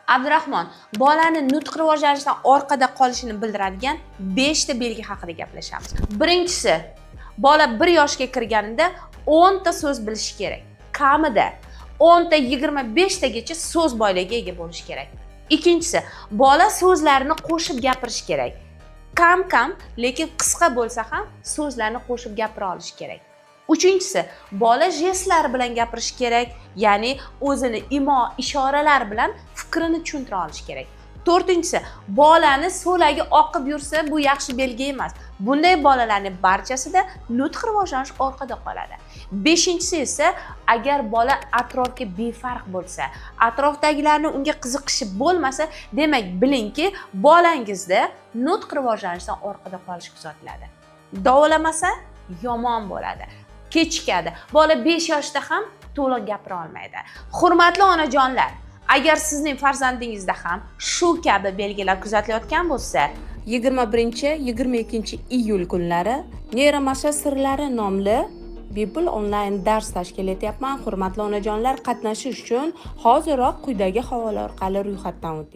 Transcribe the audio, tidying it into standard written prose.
Abdurahmon, bolani nutq rivojlanishidan orqada qolishini bildiradigan 5 ta belgi haqida gaplashamiz. Birinchisi, bola 1 yoshga kirganida 10 ta so'z bilishi kerak. Kamida 10 ta 25 tagacha so'z boyligiga ega bo'lishi kerak. Ikkinchisi, bola so'zlarni qo'shib gapirishi kerak. Kam, lekin qisqa bo'lsa ham so'zlarni qo'shib gapira olishi kerak. Uchinchisi, bola jestlar bilan gapirish kerak, ya'ni o'zini ishoralar bilan fikrini tushuntira olish kerak. To'rtinchisi, bolani so'lagi oqib yursa, bu yaxshi belgi emas. Bunday bolalarning barchasida nutq rivojlanish orqada qoladi. Beshinchisi esa, agar bola atrofga befarq bo'lsa, atrofdagilarning unga qiziqishi bo'lmasa, demak bilingki, bolangizda nutq rivojlanishidan orqada qolish kuzatiladi. Davolamasa yomon bo'ladi. Kechikadi. Bola 5 yoshda ham to'liq gapira olmaydi. Hurmatli onajonlar, agar sizning farzandingizda ham shu kabi belgilar kuzatilayotgan bo'lsa, 21-22 iyul kunlari Neyromasha sirlari nomli bepul onlayn dars tashkil etyapman. Hurmatli onajonlar, qatnashish uchun hoziroq quyidagi havola orqali ro'yxatdan o'ting.